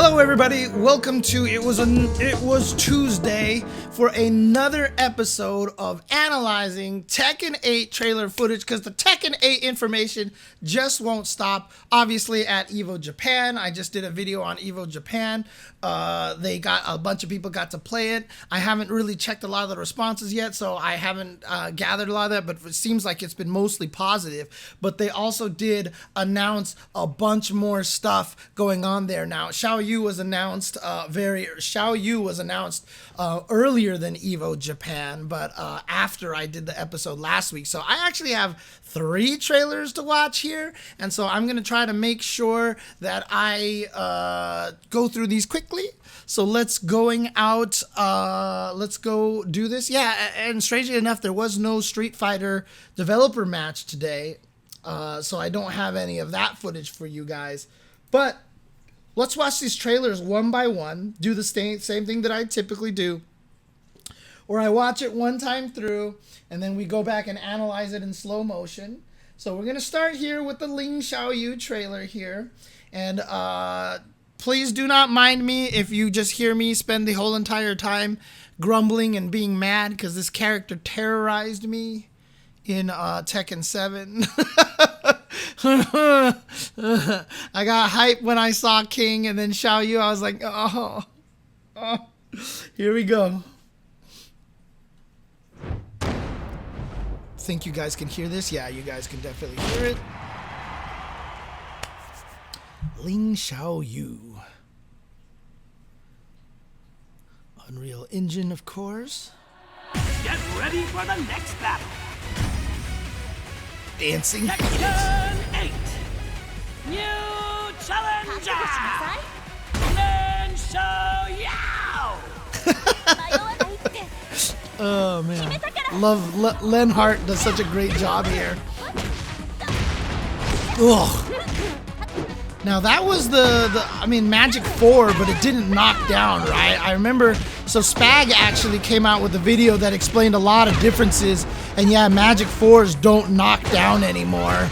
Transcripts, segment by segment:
Hello everybody, welcome to It Was Tuesday for another episode of analyzing Tekken 8 trailer footage, because the Tekken 8 information just won't stop. Obviously at Evo Japan, I just did a video on Evo Japan. They got a bunch of people got to play it. I haven't really checked a lot of the responses yet, so I haven't gathered a lot of that, but it seems like it's been mostly positive. But they also did announce a bunch more stuff going on there now. Xiaoyu was announced earlier than Evo Japan, but after I did the episode last week. So I actually have 3 trailers to watch here, and so I'm gonna try to make sure that I go through these quickly. So let's go do this. Yeah, and strangely enough, there was no Street Fighter developer match today, so I don't have any of that footage for you guys. But let's watch these trailers one by one, do the same thing that I typically do, where I watch it one time through, and then we go back and analyze it in slow motion. So we're going to start here with the Ling Xiaoyu trailer here. And please do not mind me if you just hear me spend the whole entire time grumbling and being mad, because this character terrorized me in Tekken 7. I got hyped when I saw King, and then Xiaoyu, I was like, oh. Here we go. Think you guys can hear this? Yeah, you guys can definitely hear it. Ling Xiaoyu. Unreal Engine, of course. Get ready for the next battle. Dancing. Tekken 8. New challenger. Ling Xiaoyu. Oh man, love Len Hart does such a great job here. Ugh. Now that was I mean, Magic 4, but it didn't knock down, right? I remember, so Spag actually came out with a video that explained a lot of differences, and yeah, Magic 4s don't knock down anymore.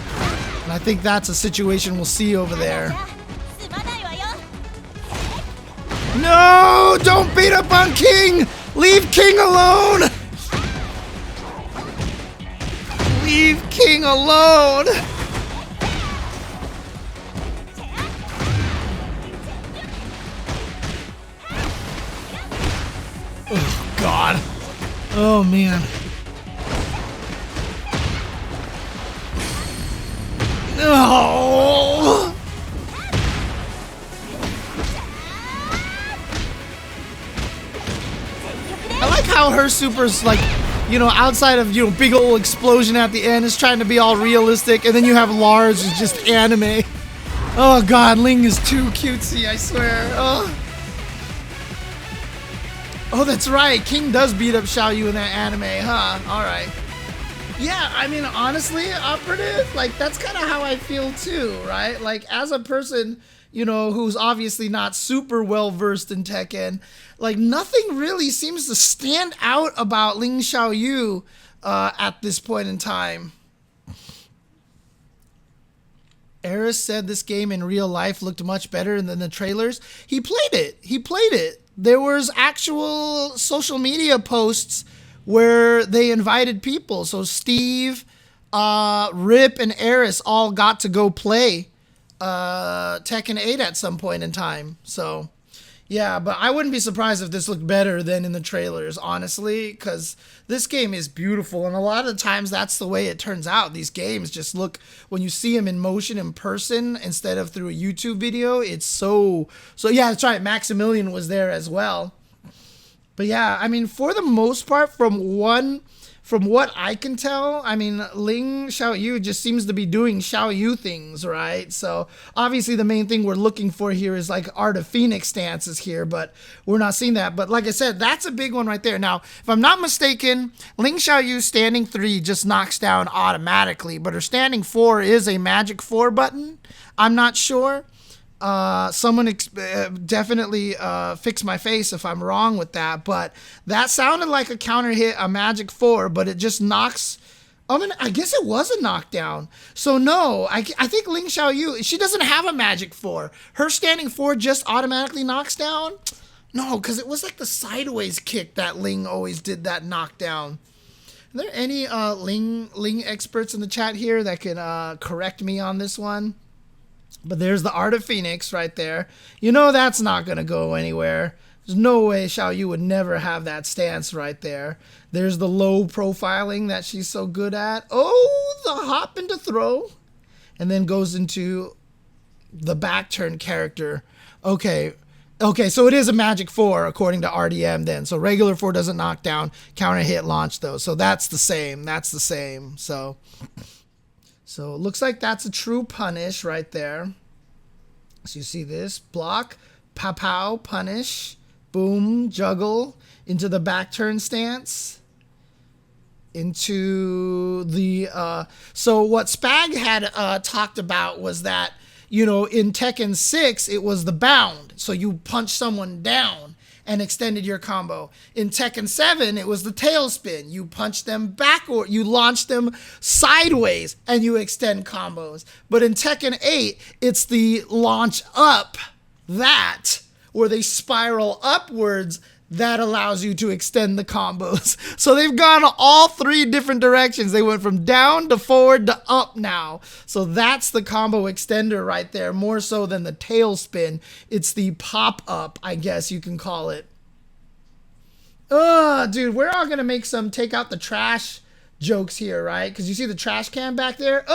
And I think that's a situation we'll see over there. No, don't beat up on King! Leave King alone! Leave King alone! Oh, God. Oh, man. No! I like how her super's like, you know, outside of, you know, big old explosion at the end, is trying to be all realistic, and then you have Lars who's just anime. Oh God, Ling is too cutesy, I swear. Oh, that's right, King does beat up Xiaoyu in that anime, huh? Alright. Yeah, I mean, honestly, Operative, like, that's kind of how I feel too, right? Like, as a person, you know, who's obviously not super well versed in Tekken, like, nothing really seems to stand out about Ling Xiaoyu at this point in time. Eris said this game in real life looked much better than the trailers. He played it. There was actual social media posts where they invited people. So Steve, Rip, and Eris all got to go play Tekken 8 at some point in time. So yeah, but I wouldn't be surprised if this looked better than in the trailers, honestly, because this game is beautiful, and a lot of the times that's the way it turns out. These games just look, when you see them in motion in person instead of through a YouTube video, it's so yeah, that's right, Maximilian was there as well. But yeah, I mean, for the most part, from what I can tell, I mean, Ling Xiaoyu just seems to be doing Xiaoyu things, right? So obviously the main thing we're looking for here is like Art of Phoenix stances here, but we're not seeing that. But like I said, that's a big one right there. Now, if I'm not mistaken, Ling Xiaoyu's standing 3 just knocks down automatically, but her standing 4 is a Magic 4 button. I'm not sure. Someone definitely fix my face if I'm wrong with that, but that sounded like a counter hit, a Magic 4, but it just knocks I guess it was a knockdown. So no, I think Ling Xiaoyu, she doesn't have a magic 4. Her standing 4 just automatically knocks down? No, because it was like the sideways kick that Ling always did that knockdown. Are there any Ling experts in the chat here that can correct me on this one? But there's the Art of Phoenix right there. You know that's not going to go anywhere. There's no way Xiaoyu would never have that stance right there. There's the low profiling that she's so good at. Oh, the hop into throw. And then goes into the back turn character. Okay, so it is a magic 4 according to RDM then. So regular 4 doesn't knock down, counter hit launch though. So that's the same. So it looks like that's a true punish right there. So you see this block, pow pow, punish, boom, juggle into the back turn stance. Into the so what Spag had talked about was that, you know, in Tekken 6 it was the bound, so you punch someone down and extended your combo. In Tekken 7 it was the tailspin, you punch them back or you launch them sideways and you extend combos. But in Tekken 8 it's the launch up, that where they spiral upwards, that allows you to extend the combos. So they've gone all 3 different directions. They went from down to forward to up now. So that's the combo extender right there, more so than the tailspin. It's the pop up, I guess you can call it. Dude, we're all gonna make some take out the trash jokes here, right? Because you see the trash can back there?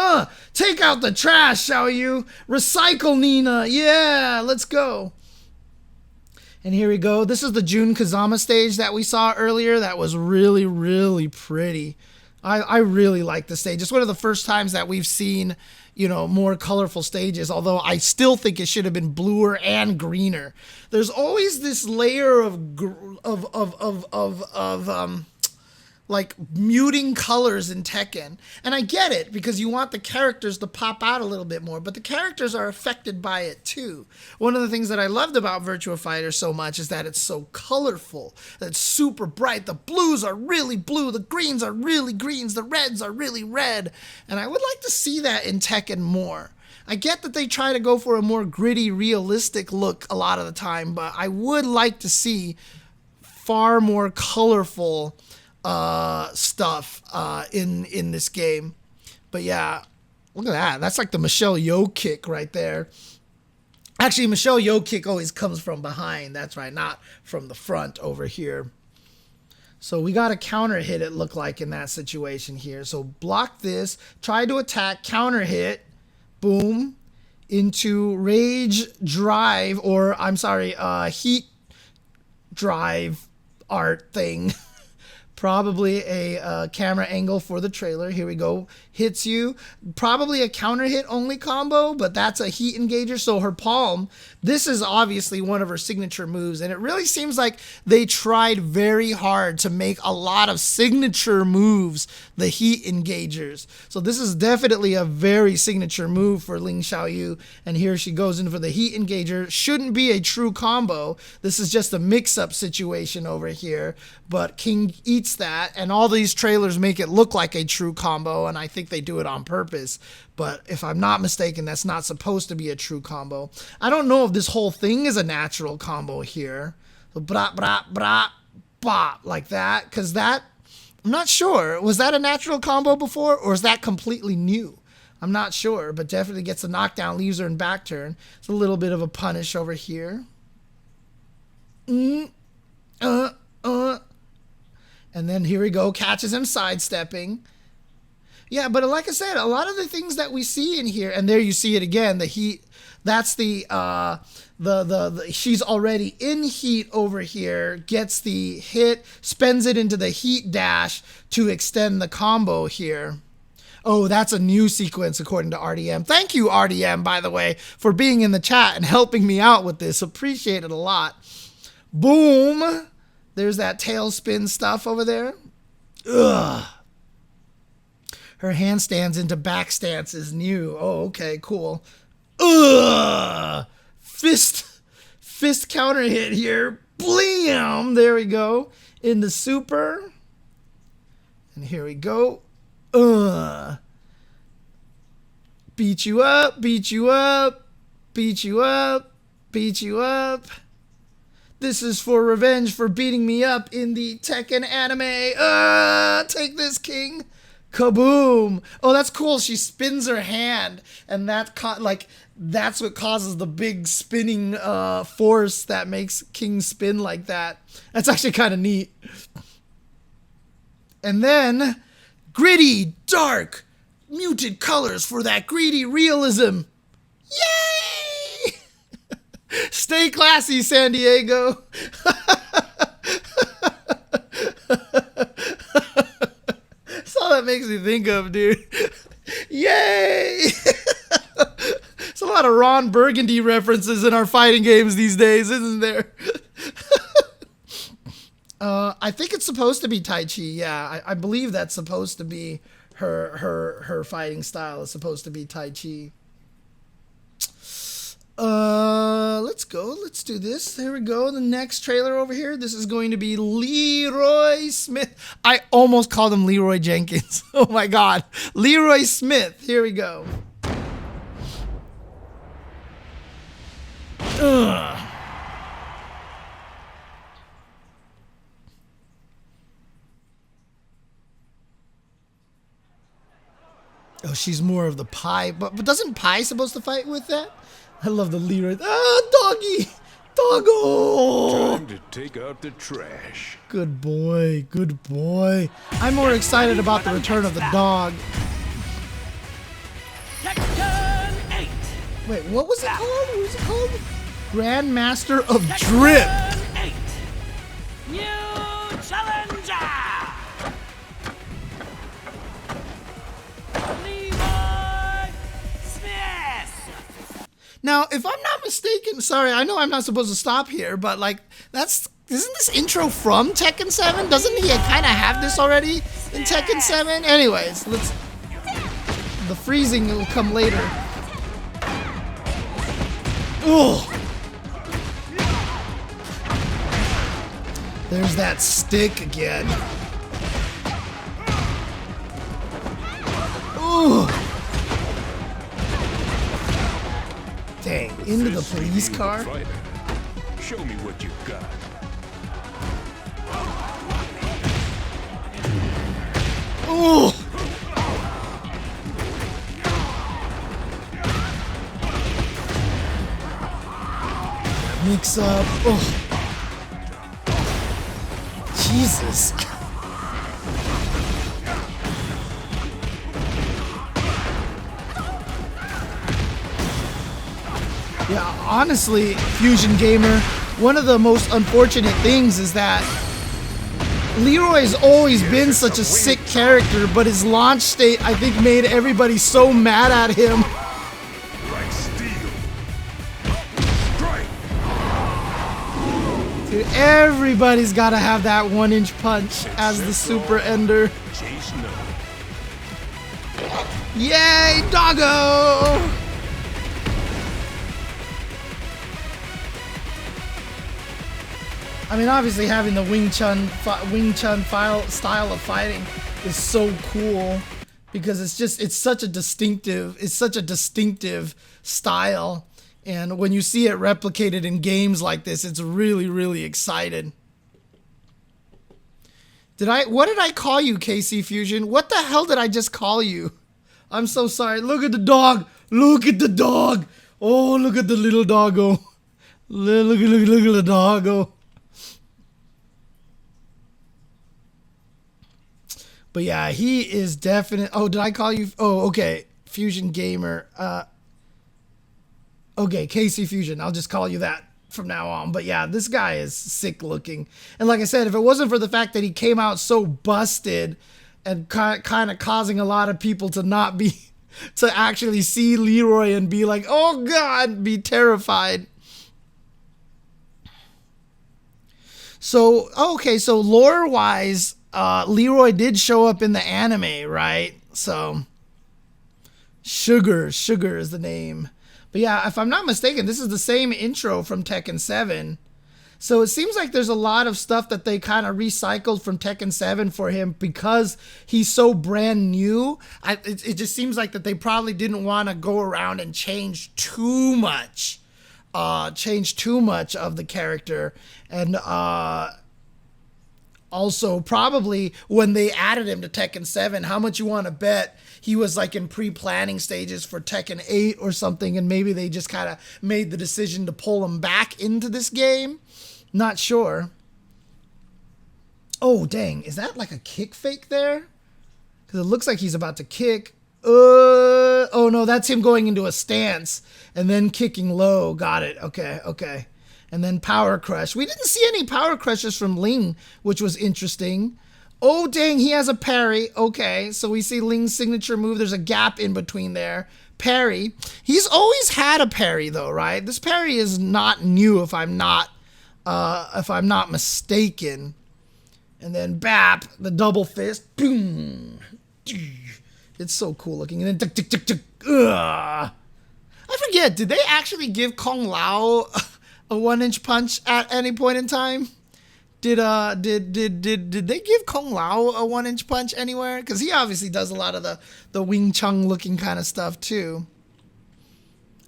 Take out the trash, Xiaoyu. Recycle, Nina. Yeah, let's go. And here we go. This is the Jun Kazama stage that we saw earlier. That was really, really pretty. I really like the stage. It's one of the first times that we've seen, you know, more colorful stages, although I still think it should have been bluer and greener. There's always this layer of like muting colors in Tekken. And I get it, because you want the characters to pop out a little bit more, but the characters are affected by it too. One of the things that I loved about Virtua Fighter so much is that it's so colorful. It's super bright. The blues are really blue. The greens are really greens. The reds are really red. And I would like to see that in Tekken more. I get that they try to go for a more gritty, realistic look a lot of the time, but I would like to see far more colorful stuff in this game. But yeah, look at that. That's like the Michelle Yeoh kick right there. Actually, Michelle Yeoh kick always comes from behind. That's right, not from the front over here. So we got a counter hit, it looked like, in that situation here. So block this, try to attack, counter hit, boom, into rage drive, or I'm sorry, heat drive art thing. Probably a camera angle for the trailer. Here we go. Hits you. Probably a counter hit only combo, but that's a heat engager. So her palm, this is obviously one of her signature moves. And it really seems like they tried very hard to make a lot of signature moves the heat engagers. So this is definitely a very signature move for Ling Xiaoyu. And here she goes in for the heat engager. Shouldn't be a true combo. This is just a mix-up situation over here. But King eats that, and all these trailers make it look like a true combo, and I think they do it on purpose. But if I'm not mistaken, that's not supposed to be a true combo. I don't know if this whole thing is a natural combo here. So brah, brah, brah, bop, like that, because that, I'm not sure. Was that a natural combo before, or is that completely new? I'm not sure, but definitely gets a knockdown, leaves her in back turn. It's a little bit of a punish over here. And then here we go, catches him sidestepping. Yeah, but like I said, a lot of the things that we see in here, and there you see it again, the heat, that's the she's already in heat over here, gets the hit, spends it into the heat dash to extend the combo here. Oh, that's a new sequence according to RDM. Thank you, RDM, by the way, for being in the chat and helping me out with this. Appreciate it a lot. Boom. There's that tailspin stuff over there. Ugh. Her handstands into back stance is new. Oh, okay, cool. Ugh. Fist counter hit here. Blam! There we go. In the super. And here we go. Beat you up, beat you up, beat you up, beat you up. This is for revenge for beating me up in the Tekken anime. Take this, king. Kaboom. Oh, that's cool. She spins her hand, and that's what causes the big spinning force that makes King spin like that. That's actually kind of neat. And then gritty, dark, muted colors for that greedy realism. Yay! Stay classy, San Diego. That's all that makes me think of, dude. Yay! There's a lot of Ron Burgundy references in our fighting games these days, isn't there? I think it's supposed to be Tai Chi. Yeah, I believe that's supposed to be her fighting style is supposed to be Tai Chi. Let's go. Let's do this. There we go. The next trailer over here. This is going to be Leroy Smith. I almost called him Leroy Jenkins. Oh my God. Leroy Smith. Here we go. Ugh. Oh, she's more of the Pi, but doesn't Pi supposed to fight with that? I love the Leroy. Ah, doggy! Doggo! Time to take out the trash. Good boy, good boy. I'm more excited about the return of the dog. Tekken 8. Wait, what was it called? What was it called? Grandmaster of Drip. Tekken 8. New challenger. Leroy Smith. Now, if I'm not mistaken, sorry, I know I'm not supposed to stop here, but like, isn't this intro from Tekken 7? Doesn't he kind of have this already in Tekken 7? Anyways, the freezing will come later. Ugh. There's that stick again. Ugh. Dang, into the police car? Show me what you got. Ooh. Mix up. Oh. Jesus. Yeah, honestly, Fusion Gamer, one of the most unfortunate things is that Leroy's always been such a sick character, but his launch state, I think, made everybody so mad at him. Like steel. Strike. Dude, everybody's got to have that 1-inch punch as the super ender. Chase no. Yay, doggo! I mean, obviously having the Wing Chun style of fighting is so cool because it's such a distinctive style, and when you see it replicated in games like this, it's really, really exciting. What did I call you, KC Fusion? What the hell did I just call you? I'm so sorry. Look at the dog. Look at the dog. Oh, look at the little doggo. Look at the doggo. But yeah, he is definite. Oh, did I call you? Oh, okay. Fusion Gamer. Okay, KC Fusion. I'll just call you that from now on. But yeah, this guy is sick looking. And like I said, if it wasn't for the fact that he came out so busted and kind of causing a lot of people to not be, to actually see Leroy and be like, oh God, be terrified. So, okay, so lore-wise, Leroy did show up in the anime, right? So, Sugar is the name. But yeah, if I'm not mistaken, this is the same intro from Tekken 7. So it seems like there's a lot of stuff that they kind of recycled from Tekken 7 for him because he's so brand new. It just seems like that they probably didn't want to go around and change too much of the character. And also probably when they added him to Tekken 7, how much you want to bet he was like in pre-planning stages for Tekken 8 or something, and maybe they just kind of made the decision to pull him back into this game. Not sure. Oh, dang. Is that like a kick fake there? Because it looks like he's about to kick. Oh, no, that's him going into a stance and then kicking low. Got it. Okay. And then power crush. We didn't see any power crushes from Ling, which was interesting. Oh, dang, he has a parry. Okay, so we see Ling's signature move. There's a gap in between there. Parry. He's always had a parry, though, right? This parry is not new, if I'm not mistaken. And then bap, the double fist. Boom. It's so cool looking. And then tick, tick, tick, tick. Ugh. I forget. Did they actually give Kung Lao a 1-inch punch at any point in time? Did they give Kung Lao a 1-inch punch anywhere? Because he obviously does a lot of the Wing Chun looking kind of stuff too.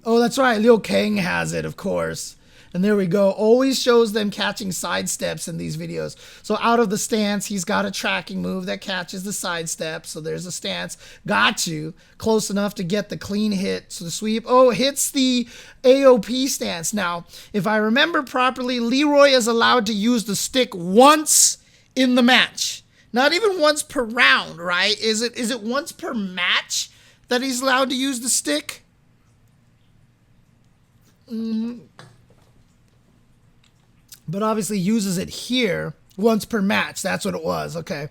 Oh, that's right. Liu Kang has it, of course. And there we go. Always shows them catching side steps in these videos. So out of the stance, he's got a tracking move that catches the side step. So there's a stance. Got you. Close enough to get the clean hit. So the sweep. Oh, hits the AOP stance. Now, if I remember properly, Leroy is allowed to use the stick once in the match. Not even once per round, right? Is it once per match that he's allowed to use the stick? But obviously uses it here once per match. That's what it was. Okay.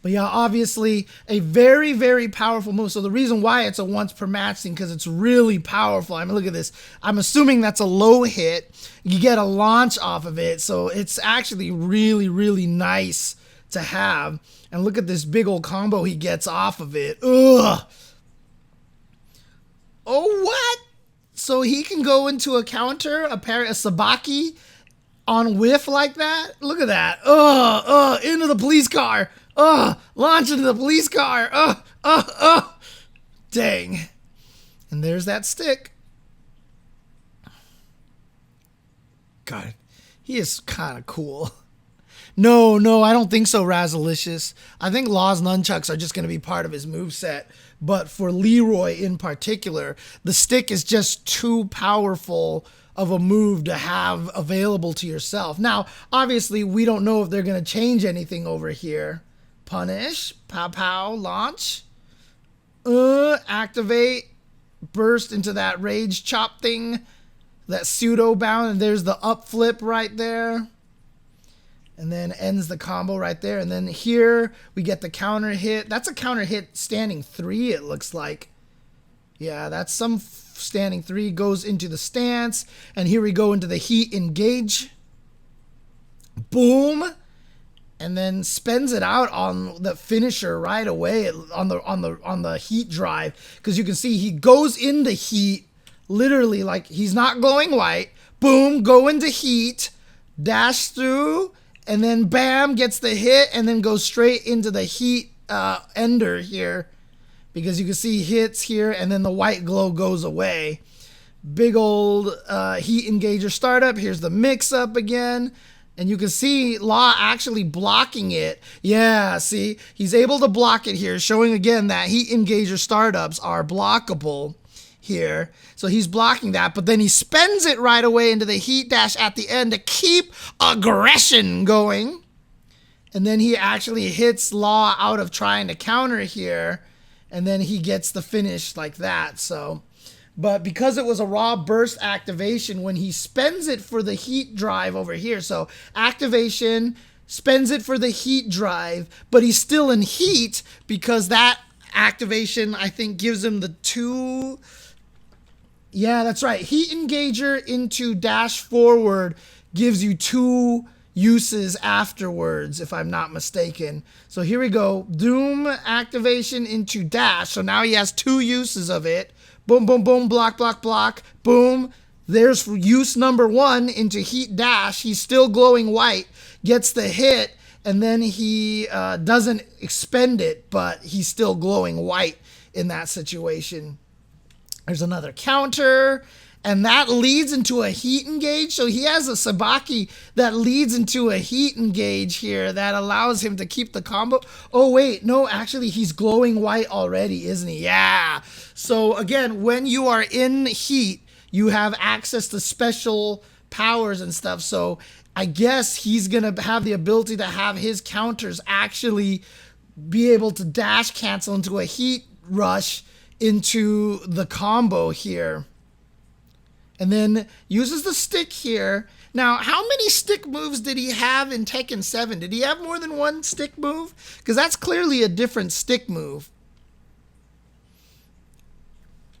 But yeah, obviously a very, very powerful move. So the reason why it's a once per match thing, because it's really powerful. I mean, look at this. I'm assuming that's a low hit. You get a launch off of it. So it's actually really, really nice to have. And look at this big old combo he gets off of it. Ugh. Oh, what? So he can go into a counter, a sabaki on whiff like that? Look at that. Into the police car. Launch into the police car. Dang. And there's that stick. God, he is kind of cool. No, I don't think so, Razalicious. I think Law's nunchucks are just going to be part of his moveset. But for Leroy in particular, the stick is just too powerful of a move to have available to yourself. Now, obviously, we don't know if they're going to change anything over here. Punish, pow, launch, activate, burst into that rage chop thing, that pseudo bound, and there's the up flip right there. And then ends the combo right there. And then here we get the counter hit. That's a counter hit standing 3, it looks like. Yeah, that's some standing 3. Goes into the stance. And here we go into the heat engage. Boom. And then spends it out on the finisher right away on the heat drive. Because you can see he goes into heat. Literally, like, he's not glowing white. Boom, go into heat. Dash through. And then bam, gets the hit and then goes straight into the heat ender here. Because you can see hits here and then the white glow goes away. Big old heat engager startup. Here's the mix up again. And you can see Law actually blocking it. Yeah, see, he's able to block it here, showing again that heat engager startups are blockable here. So he's blocking that, but then he spends it right away into the heat dash at the end to keep aggression going. And then he actually hits Law out of trying to counter here, and then he gets the finish like that. So, but because it was a raw burst activation, when he spends it for the heat drive over here, so activation, spends it for the heat drive, but he's still in heat because that activation, I think, gives him the 2... Yeah, that's right. Heat engager into dash forward gives you 2 uses afterwards, if I'm not mistaken. So here we go. Doom activation into dash. So now he has 2 uses of it. Boom, boom, boom, block, block, block. Boom. There's use number 1 into heat dash. He's still glowing white, gets the hit, and then he doesn't expend it, but he's still glowing white in that situation. There's another counter, and that leads into a heat engage. So he has a Sabaki that leads into a heat engage here that allows him to keep the combo. Oh, wait, no, actually, he's glowing white already, isn't he? Yeah. So, again, when you are in heat, you have access to special powers and stuff. So I guess he's going to have the ability to have his counters actually be able to dash cancel into a heat rush into the combo here. And then uses the stick here. Now, how many stick moves did he have in Tekken 7? Did he have more than one stick move? Because that's clearly a different stick move.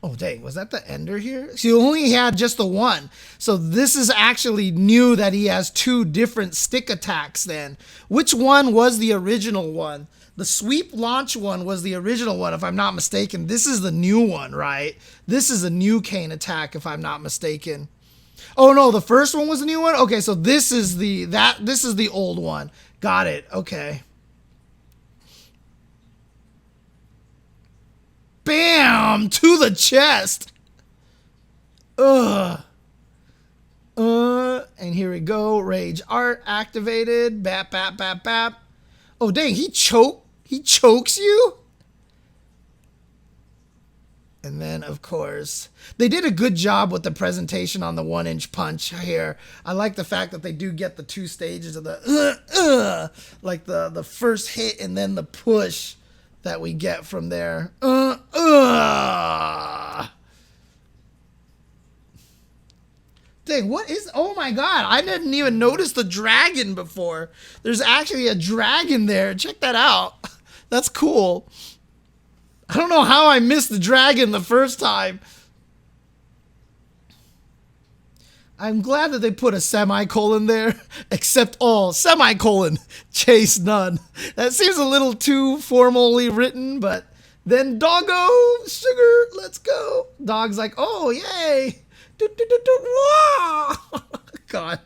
Oh, dang, was that the ender here? So he only had just the one. So this is actually new that he has 2 different stick attacks then. Which one was the original one? The sweep launch one was the original one, if I'm not mistaken. This is the new one, right? This is a new cane attack, if I'm not mistaken. Oh, no, the first one was the new one? Okay, so this is the old one. Got it, okay. Bam! To the chest. Ugh. And here we go. Rage art activated. Bap, bap, bap, bap. Oh, dang. He chokes you? And then, of course, they did a good job with the presentation on the 1-inch punch here. I like the fact that they do get the 2 stages of the like the first hit and then the push that we get from there. Dang, what is... Oh my god, I didn't even notice the dragon before. There's actually a dragon there. Check that out. That's cool. I don't know how I missed the dragon the first time. I'm glad that they put a semicolon there. Except all. Semicolon. Chase none. That seems a little too formally written, but then doggo, sugar, let's go. Dog's like, oh, yay. God.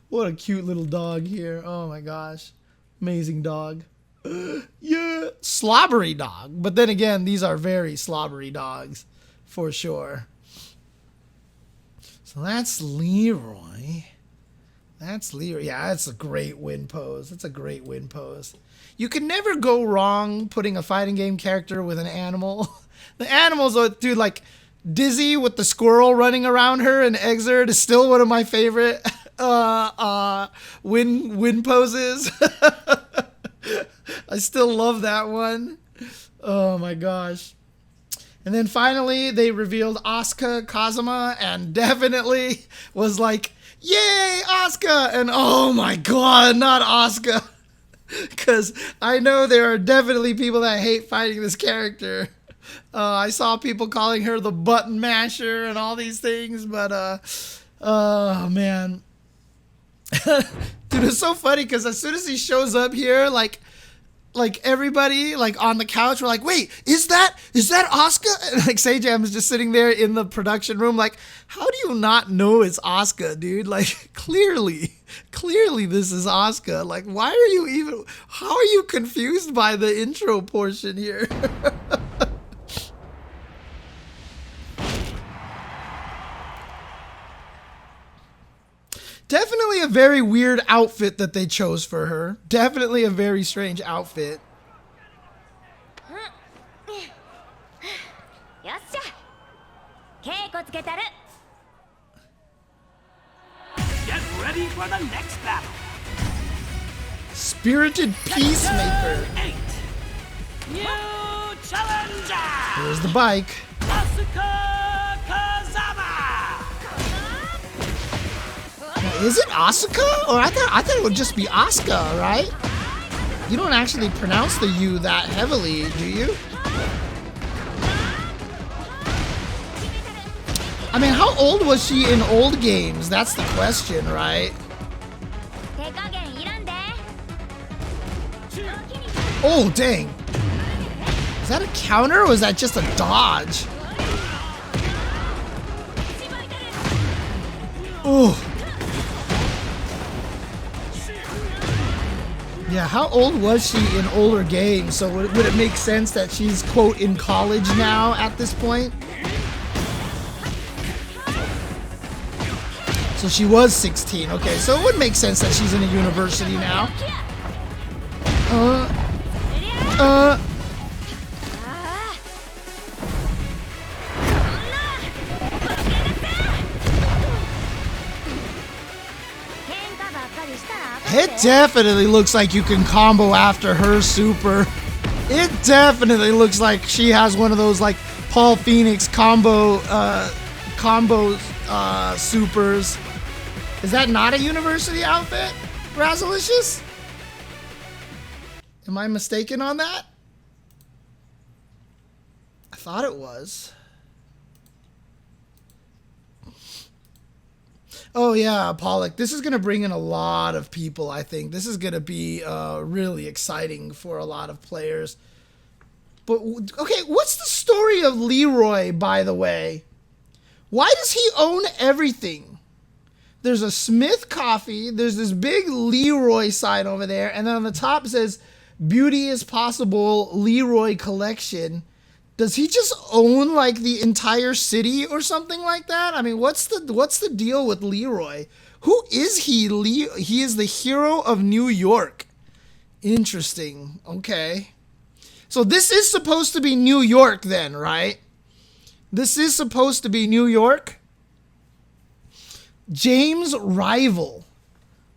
What a cute little dog here. Oh my gosh. Amazing dog. Yeah. Slobbery dog. But then again, these are very slobbery dogs. For sure. So that's Leroy. That's Leroy. Yeah, that's a great win pose. That's a great win pose. You can never go wrong putting a fighting game character with an animal. The animals are, dude, like Dizzy with the squirrel running around her and Exert is still one of my favorite win poses. I still love that one. Oh my gosh. And then finally, they revealed Asuka, Kazama, and definitely was like, yay, Asuka! And oh my god, not Asuka. Because I know there are definitely people that hate fighting this character. I saw people calling her the button masher and all these things, but, oh man. Dude, it's so funny because as soon as he shows up here, like everybody like on the couch were like, wait, is that Asuka? And like Sajam is just sitting there in the production room like, how do you not know it's Asuka, dude? Like clearly this is Asuka. Like how are you confused by the intro portion here? Definitely a very weird outfit that they chose for her. Definitely a very strange outfit. Get ready for the next battle. Spirited Peacemaker. Tekken 8. New challenger. Here's the bike. Asuka Kazama. Now, is it Asuka? Or I thought it would just be Asuka, right? You don't actually pronounce the U that heavily, do you? I mean, how old was she in old games? That's the question, right? Oh, dang. Is that a counter or is that just a dodge? Ooh. Yeah, how old was she in older games? So would it make sense that she's, quote, in college now at this point? So she was 16. Okay, so it would make sense that she's in a university now. It definitely looks like you can combo after her super. It definitely looks like she has one of those like Paul Phoenix combo supers. Is that not a university outfit, Razalicious? Am I mistaken on that? I thought it was. Oh yeah, Pollock. This is going to bring in a lot of people, I think. This is going to be really exciting for a lot of players. But, okay, what's the story of Leroy, by the way? Why does he own everything? There's a Smith Coffee, there's this big Leroy sign over there, and then on the top it says, Beauty is Possible Leroy Collection. Does he just own like the entire city or something like that? I mean, what's the deal with Leroy? Who is he? He is the hero of New York. Interesting. Okay. So this is supposed to be New York then, right? This is supposed to be New York. James Rival.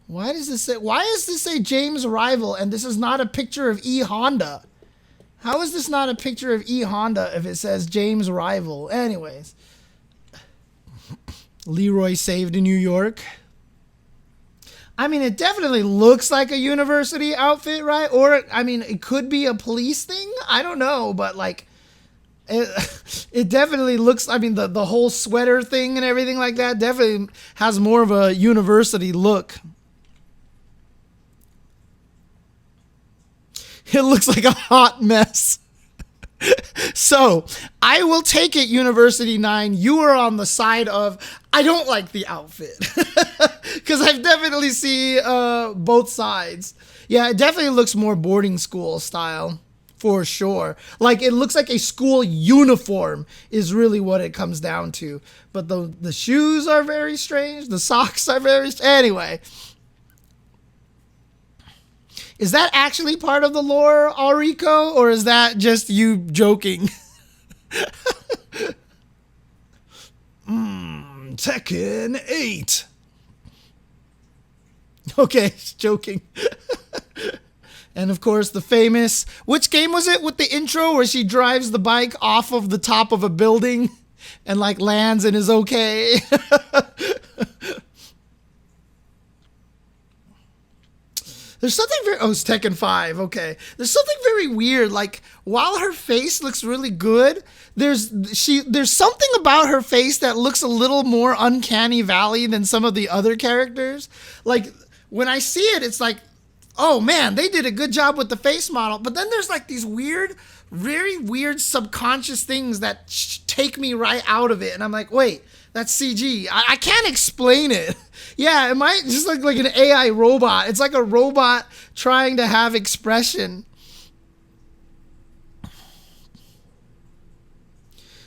Why does this say James Rival and this is not a picture of E Honda? How is this not a picture of E Honda if it says James Rival? Anyways. Leroy saved in New York. I mean, it definitely looks like a university outfit, right? Or, I mean, it could be a police thing. I don't know, but like, it definitely looks, I mean, the whole sweater thing and everything like that definitely has more of a university look. It looks like a hot mess. So, I will take it, University 9. You are on the side of, I don't like the outfit. Because I've definitely seen both sides. Yeah, it definitely looks more boarding school style. For sure. Like, it looks like a school uniform is really what it comes down to. But the shoes are very strange. The socks are very strange. Anyway. Is that actually part of the lore, Alrico? Or is that just you joking? Tekken 8. Okay, joking. And of course, the famous, which game was it with the intro where she drives the bike off of the top of a building and like lands and is okay? There's something very, oh, it's Tekken 5, okay. There's something very weird, like, while her face looks really good, there's something about her face that looks a little more uncanny valley than some of the other characters. Like, when I see it, it's like, oh man, they did a good job with the face model. But then there's like these weird, very weird subconscious things that take me right out of it. And I'm like, wait, that's CG. I can't explain it. Yeah, it might just look like an AI robot. It's like a robot trying to have expression.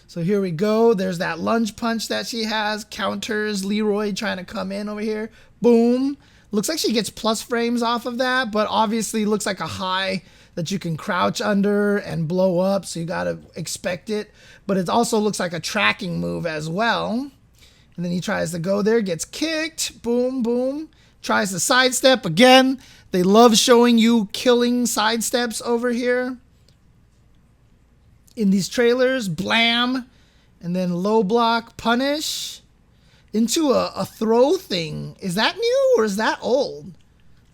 So here we go. There's that lunge punch that she has. Counters Leroy trying to come in over here. Boom. Looks like she gets plus frames off of that, but obviously looks like a high that you can crouch under and blow up, so you gotta expect it. But it also looks like a tracking move as well. And then he tries to go there, gets kicked, boom, boom. Tries to sidestep again. They love showing you killing sidesteps over here. In these trailers, blam. And then low block, punish. Into a throw thing. Is that new or is that old?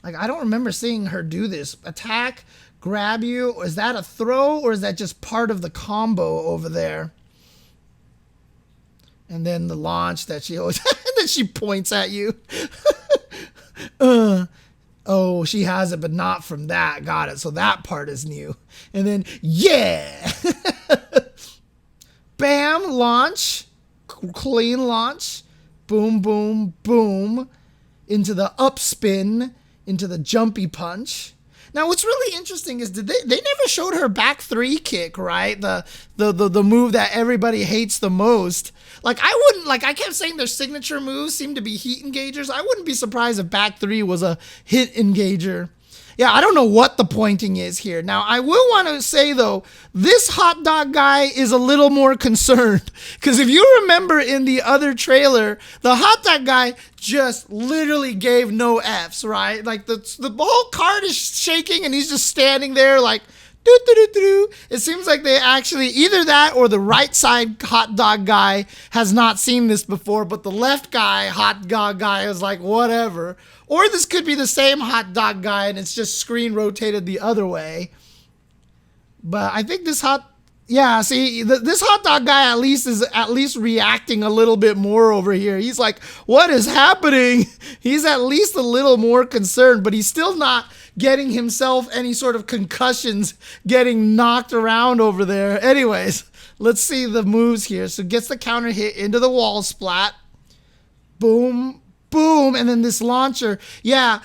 Like, I don't remember seeing her do this. Attack, grab you. Is that a throw or is that just part of the combo over there? And then the launch that she always, and then she points at you. Oh, she has it, but not from that. Got it. So that part is new. And then, yeah. Bam, launch. Clean launch. Boom, boom, boom. Into the up spin. Into the jumpy punch. Now, what's really interesting is they never showed her back 3 kick, right? The move that everybody hates the most. Like, I kept saying their signature moves seem to be heat engagers. I wouldn't be surprised if back 3 was a hit engager. Yeah, I don't know what the pointing is here. Now, I will want to say, though, this hot dog guy is a little more concerned. Because if you remember in the other trailer, the hot dog guy just literally gave no Fs, right? Like, the whole card is shaking, and he's just standing there like, doo-doo-doo-doo. It seems like they actually, either that or the right side hot dog guy has not seen this before, but the left guy, hot dog guy, is like, whatever. Or this could be the same hot dog guy and it's just screen rotated the other way. But I think this hot dog guy at least is reacting a little bit more over here. He's like, what is happening? He's at least a little more concerned, but he's still not getting himself any sort of concussions, getting knocked around over there. Anyways, let's see the moves here. So gets the counter hit into the wall splat. Boom. Boom, and then this launcher. Yeah,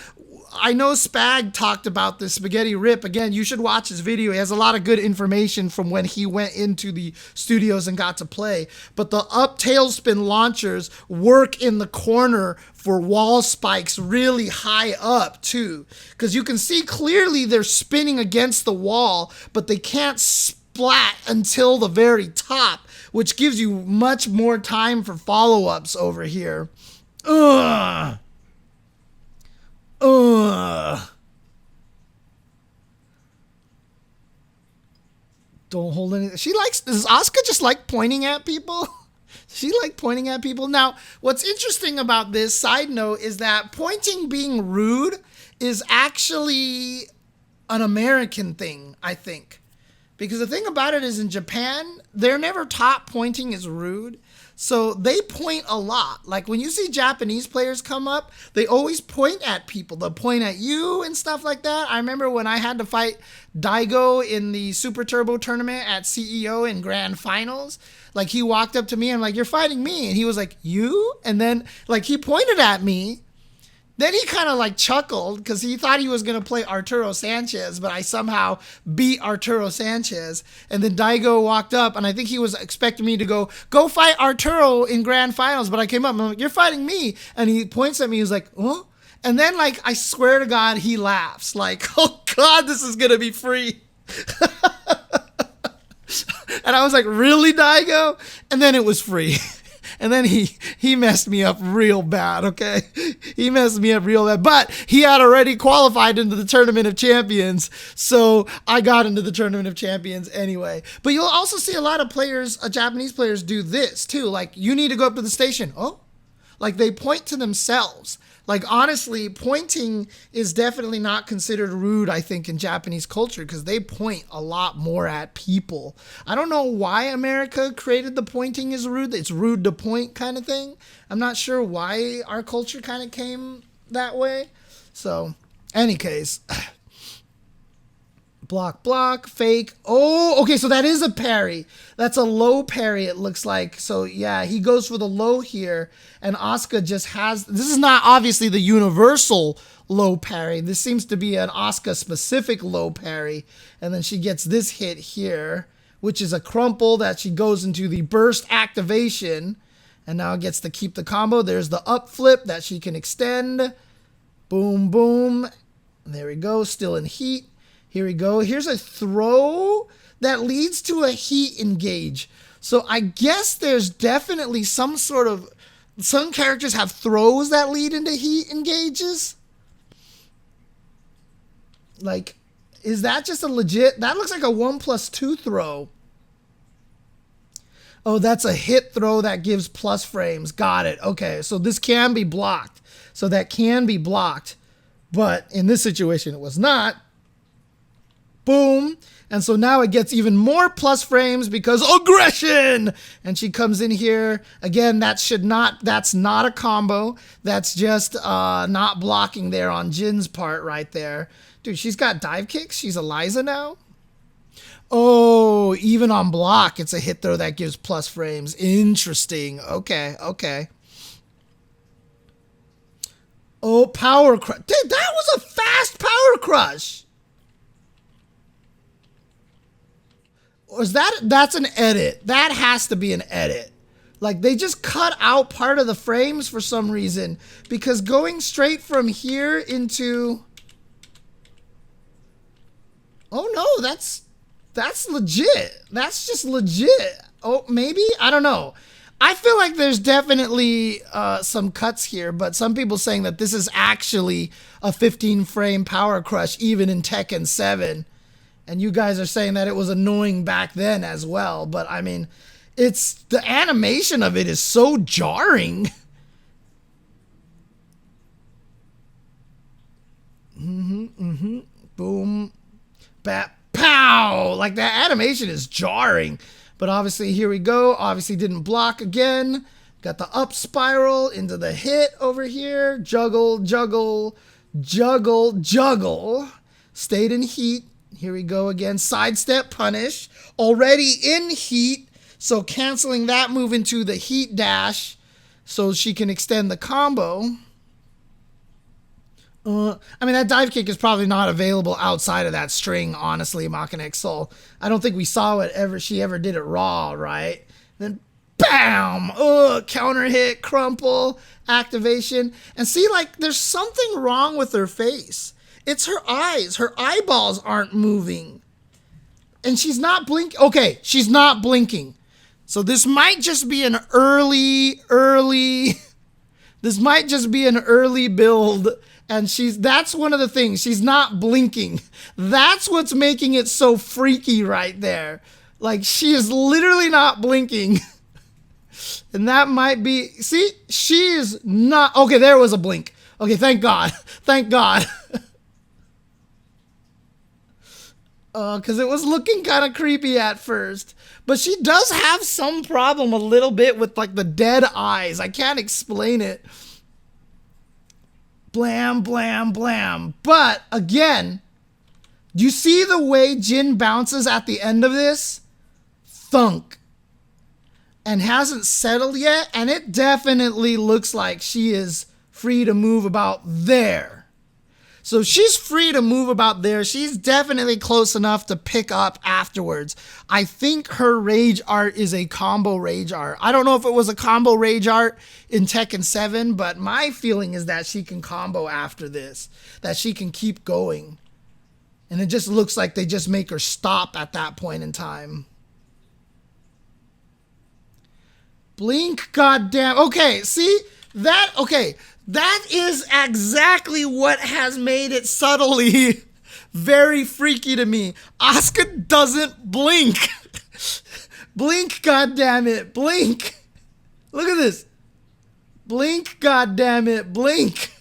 I know Spag talked about the Spaghetti Rip. Again, you should watch his video. He has a lot of good information from when he went into the studios and got to play. But the up tailspin launchers work in the corner for wall spikes really high up too. Because you can see clearly they're spinning against the wall, but they can't splat until the very top, which gives you much more time for follow-ups over here. Ugh. Don't hold any. Does Asuka just like pointing at people? She like pointing at people. Now, what's interesting about this side note is that pointing being rude is actually an American thing, I think. Because the thing about it is in Japan, they're never taught pointing is rude. So they point a lot. Like when you see Japanese players come up, they always point at people. They'll point at you and stuff like that. I remember when I had to fight Daigo in the Super Turbo tournament at CEO in Grand Finals. Like he walked up to me and I'm like, you're fighting me. And he was like, you? And then like he pointed at me. Then he kind of like chuckled because he thought he was going to play Arturo Sanchez, but I somehow beat Arturo Sanchez. And then Daigo walked up and I think he was expecting me to go fight Arturo in Grand Finals. But I came up and I'm like, you're fighting me. And he points at me. He's like, oh. And then like, I swear to God, he laughs like, oh God, this is going to be free. And I was like, really, Daigo? And then it was free. And then he messed me up real bad, okay? He messed me up real bad. But he had already qualified into the Tournament of Champions, so I got into the Tournament of Champions anyway. But you'll also see a lot of players, Japanese players, do this too. Like, you need to go up to the station. Oh? Like, they point to themselves. Like, honestly, pointing is definitely not considered rude, I think, in Japanese culture because they point a lot more at people. I don't know why America created the pointing is rude. It's rude to point kind of thing. I'm not sure why our culture kind of came that way. So, any case. Block, fake. Oh, okay, so that is a parry. That's a low parry, it looks like. So, yeah, he goes for the low here, and Asuka just has... This is not obviously the universal low parry. This seems to be an Asuka-specific low parry, and then she gets this hit here, which is a crumple that she goes into the burst activation, and now gets to keep the combo. There's the up flip that she can extend. Boom, boom. There we go, still in heat. Here we go. Here's a throw that leads to a heat engage. So I guess there's definitely some characters have throws that lead into heat engages. Like, is that just a legit? That looks like a 1+2 throw. Oh, that's a hit throw that gives plus frames. Got it. Okay, so this can be blocked. So that can be blocked. But in this situation, it was not. Boom. And so now it gets even more plus frames because aggression. And she comes in here. Again, that's not a combo. That's just not blocking there on Jin's part right there. Dude, she's got dive kicks. She's Eliza now. Oh, even on block, it's a hit throw that gives plus frames. Interesting. Okay. Oh, power crush. Dude, that was a fast power crush. Or is that's an edit? That has to be an edit. Like, they just cut out part of the frames for some reason. Because going straight from here into... Oh, no, that's legit. That's just legit. Oh, maybe? I don't know. I feel like there's definitely some cuts here, but some people saying that this is actually a 15-frame power crush even in Tekken 7. And you guys are saying that it was annoying back then as well. But, I mean, it's the animation of it is so jarring. Boom. Bat. Pow! Like, that animation is jarring. But obviously, here we go. Obviously didn't block again. Got the up spiral into the hit over here. Juggle, juggle, juggle, juggle. Stayed in heat. Here we go again. Sidestep, punish. Already in heat. So canceling that move into the heat dash so she can extend the combo. I mean, that dive kick is probably not available outside of that string, honestly, Machinex Soul. I don't think we saw it she ever did it raw, right? Then, bam! Counter hit, crumple, activation. And see, like, there's something wrong with her face. It's her eyes. Her eyeballs aren't moving. And she's not blinking. Okay, she's not blinking. So this might just be an early... This might just be an early build. And that's one of the things. She's not blinking. That's what's making it so freaky right there. Like, she is literally not blinking. And that might be... See? She is not... Okay, there was a blink. Okay, thank God. Thank God. Because it was looking kind of creepy at first. But she does have some problem a little bit with, like, the dead eyes. I can't explain it. Blam, blam, blam. But, again, do you see the way Jin bounces at the end of this? Thunk. And hasn't settled yet. And it definitely looks like she is free to move about there. So she's free to move about there. She's definitely close enough to pick up afterwards. I think her rage art is a combo rage art. I don't know if it was a combo rage art in Tekken 7, but my feeling is that she can combo after this, that she can keep going. And it just looks like they just make her stop at that point in time. Blink, goddamn. Okay, see? Okay. That is exactly what has made it subtly very freaky to me. Asuka doesn't blink. Blink, goddammit, blink. Look at this. Blink, goddammit, blink.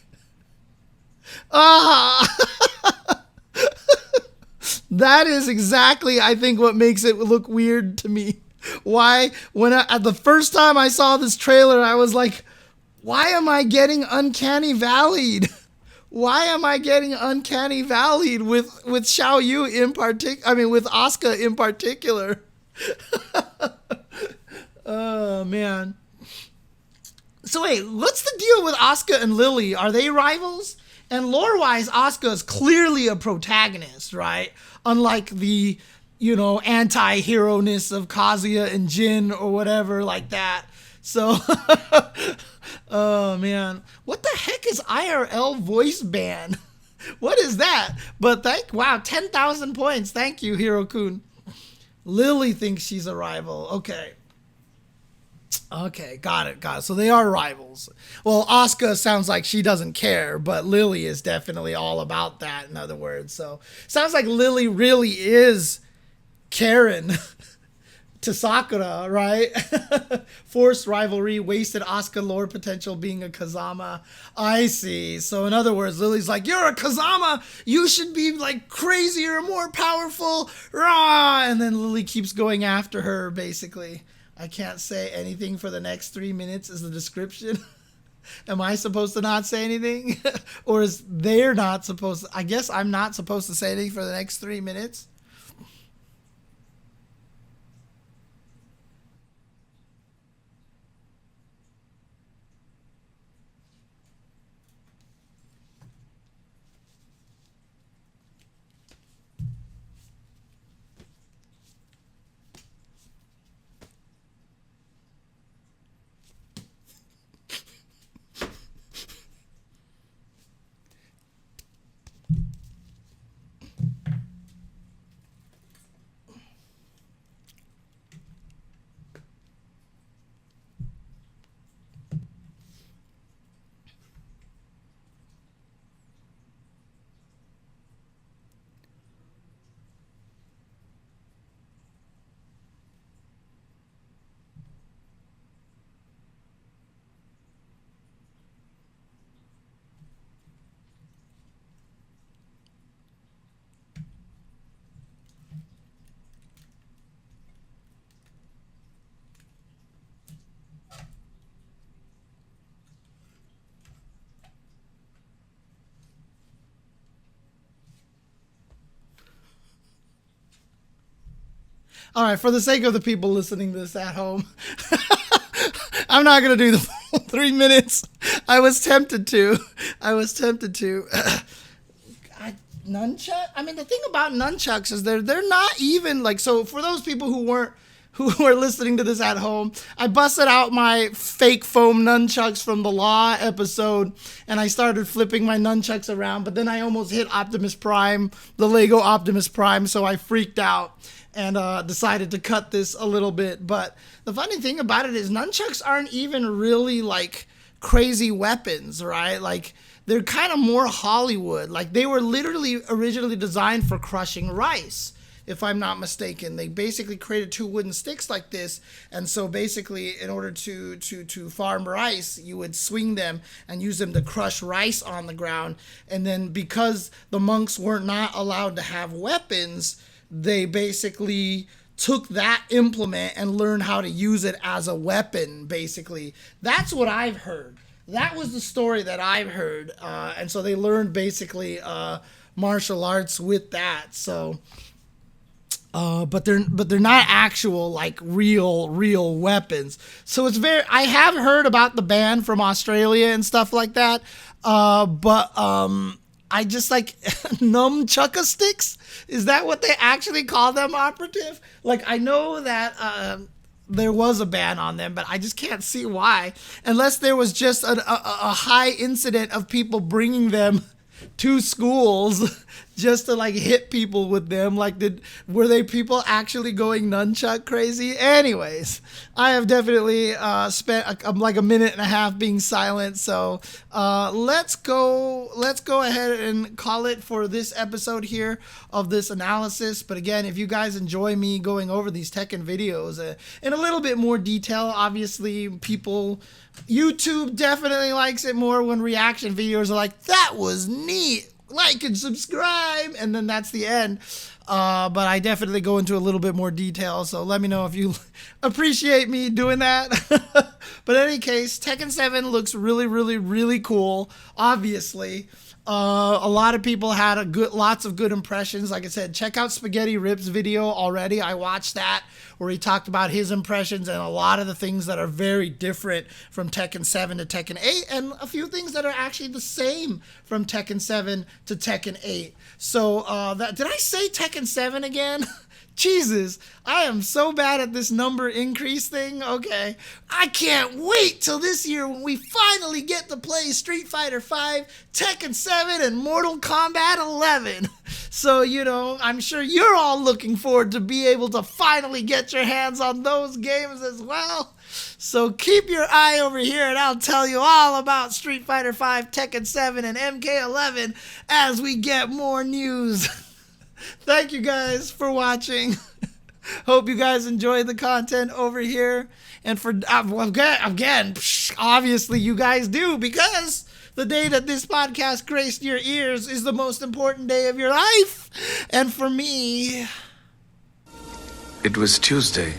That is exactly, I think, what makes it look weird to me. Why? At the first time I saw this trailer, I was like, why am I getting Uncanny Valleyed? Why am I getting Uncanny Valleyed with Xiaoyu in particular? I mean, with Asuka in particular. Oh, man. So wait, what's the deal with Asuka and Lily? Are they rivals? And lore-wise, Asuka is clearly a protagonist, right? Unlike the, anti-hero-ness of Kazuya and Jin or whatever like that. So... Oh, man. What the heck is IRL voice ban? What is that? But wow, 10,000 points. Thank you, Hiro-kun. Lily thinks she's a rival. Okay. Okay, got it. So they are rivals. Well, Asuka sounds like she doesn't care, but Lily is definitely all about that, in other words. So sounds like Lily really is Karen to Sakura, right? Forced rivalry, wasted Asuka lore potential being a Kazama. I see. So in other words, Lily's like, you're a Kazama. You should be like crazier, more powerful. Rah! And then Lily keeps going after her, basically. I can't say anything for the next 3 minutes is the description. Am I supposed to not say anything? Or is they're not supposed to? I guess I'm not supposed to say anything for the next 3 minutes. All right, for the sake of the people listening to this at home, I'm not going to do the full 3 minutes. I was tempted to. Nunchuck? I mean, the thing about nunchucks is they're not even like, so for those people who are listening to this at home, I busted out my fake foam nunchucks from the Law episode, and I started flipping my nunchucks around, but then I almost hit Optimus Prime, the Lego Optimus Prime, so I freaked out and decided to cut this a little bit. But the funny thing about it is nunchucks aren't even really like crazy weapons, right? Like, they're kind of more Hollywood. Like, they were literally originally designed for crushing rice, if I'm not mistaken. They basically created 2 wooden sticks like this, and so basically in order to farm rice, you would swing them and use them to crush rice on the ground. And then because the monks were not allowed to have weapons, they basically took that implement and learned how to use it as a weapon, basically. That's what I've heard. That was the story that I've heard. And so they learned basically martial arts with that. So, but they're not actual like real weapons. So it's I have heard about the ban from Australia and stuff like that. But I just like nunchucka sticks. Is that what they actually call them, Operative? Like, I know that there was a ban on them, but I just can't see why, unless there was just a high incident of people bringing them to schools just to like hit people with them. Like, were they people actually going nunchuck crazy? Anyways, I have definitely spent like a minute and a half being silent. So let's go ahead and call it for this episode here of this analysis. But again, if you guys enjoy me going over these Tekken videos in a little bit more detail, obviously YouTube definitely likes it more when reaction videos are like, that was neat, like and subscribe, and then that's the end. But I definitely go into a little bit more detail, so let me know if you appreciate me doing that. But in any case, Tekken 7 looks really cool, obviously. A lot of people had lots of good impressions. Like I said, check out Spaghetti Rip's video already. I watched that, where he talked about his impressions and a lot of the things that are very different from Tekken 7 to Tekken 8, and a few things that are actually the same from Tekken 7 to Tekken 8. So did I say Tekken 7 again? Jesus, I am so bad at this number increase thing. Okay, I can't wait till this year when we finally get to play Street Fighter V, Tekken 7, and Mortal Kombat 11. So, I'm sure you're all looking forward to be able to finally get your hands on those games as well. So keep your eye over here, and I'll tell you all about Street Fighter V, Tekken 7, and MK11 as we get more news. Thank you guys for watching. Hope you guys enjoyed the content over here. And for again, obviously you guys do, because the day that this podcast graced your ears is the most important day of your life. And for me, it was Tuesday.